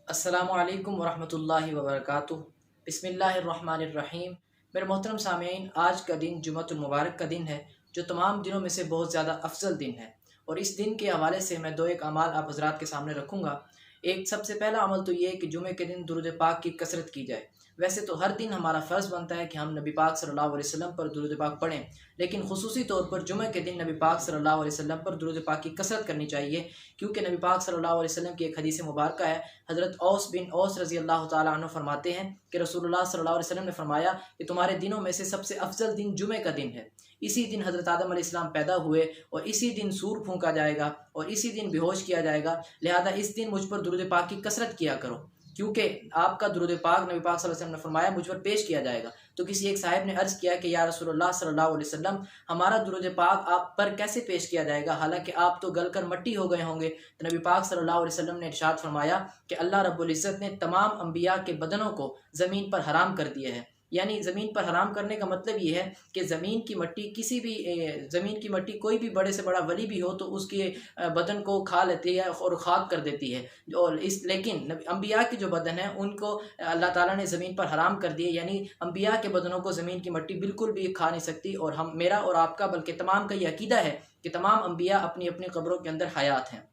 السلام علیکم ورحمۃ اللہ وبرکاتہ۔ بسم اللہ الرحمن الرحیم۔ میرے محترم سامعین، آج کا دن جمعہ المبارک کا دن ہے، جو تمام دنوں میں سے بہت زیادہ افضل دن ہے، اور اس دن کے حوالے سے میں ایک اعمال آپ حضرات کے سامنے رکھوں گا۔ سب سے پہلا عمل تو یہ ہے کہ جمعے کے دن درود پاک کی کثرت کی جائے۔ ویسے تو ہر دن ہمارا فرض بنتا ہے کہ ہم نبی پاک صلی اللہ علیہ وسلم پر درود پاک پڑھیں، لیکن خصوصی طور پر جمعے کے دن نبی پاک صلی اللہ علیہ وسلم پر درود پاک کی کثرت کرنی چاہیے، کیونکہ نبی پاک صلی اللہ علیہ وسلم کی ایک حدیث مبارکہ ہے۔ حضرت اوس بن اوس رضی اللہ تعالیٰ عنہ فرماتے ہیں کہ رسول اللہ صلی اللہ علیہ وسلم نے فرمایا کہ تمہارے دنوں میں سے سب سے افضل دن جمعے کا دن ہے۔ اسی دن حضرت آدم علیہ السلام پیدا ہوئے، اور اسی دن سور پھونکا جائے گا، اور اسی دن بے ہوش کیا جائے گا، لہذا اس دن مجھ پر درود پاک کی کثرت کیا کرو، کیونکہ آپ کا درود پاک نبی پاک صلی اللہ علیہ وسلم نے فرمایا مجھ پر پیش کیا جائے گا۔ تو کسی ایک صاحب نے عرض کیا کہ یا رسول اللہ صلی اللہ علیہ وسلم، ہمارا درود پاک آپ پر کیسے پیش کیا جائے گا، حالانکہ آپ تو گل کر مٹی ہو گئے ہوں گے؟ تو نبی پاک صلی اللہ علیہ وسلم نے ارشاد فرمایا کہ اللہ رب العزت نے تمام انبیاء کے بدنوں کو زمین پر حرام کر دیے ہیں۔ یعنی زمین پر حرام کرنے کا مطلب یہ ہے کہ زمین کی مٹی کوئی بھی بڑے سے بڑا ولی بھی ہو تو اس کے بدن کو کھا لیتی ہے اور خاک کر دیتی ہے، لیکن انبیاء کے جو بدن ہیں ان کو اللہ تعالیٰ نے زمین پر حرام کر دیے، یعنی انبیاء کے بدنوں کو زمین کی مٹی بالکل بھی کھا نہیں سکتی۔ اور میرا اور آپ کا بلکہ تمام کا یہ عقیدہ ہے کہ تمام انبیاء اپنی اپنی قبروں کے اندر حیات ہیں۔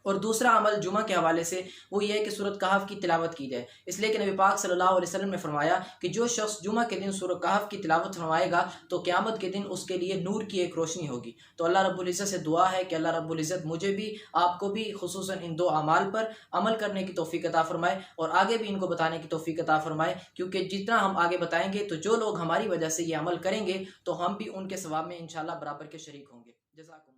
اور دوسرا عمل جمعہ کے حوالے سے وہ یہ ہے کہ سورۃ کہف کی تلاوت کی جائے، اس لیے کہ نبی پاک صلی اللہ علیہ وسلم نے فرمایا کہ جو شخص جمعہ کے دن سورۃ کہف کی تلاوت فرمائے گا تو قیامت کے دن اس کے لیے نور کی ایک روشنی ہوگی۔ تو اللہ رب العزت سے دعا ہے کہ اللہ رب العزت مجھے بھی آپ کو بھی خصوصاً ان دو اعمال پر عمل کرنے کی توفیق عطا فرمائے، اور آگے بھی ان کو بتانے کی توفیق عطا فرمائے، کیونکہ جتنا ہم آگے بتائیں گے تو جو لوگ ہماری وجہ سے یہ عمل کریں گے تو ہم بھی ان کے ثواب میں انشاءاللہ برابر کے شریک ہوں گے۔ جزاک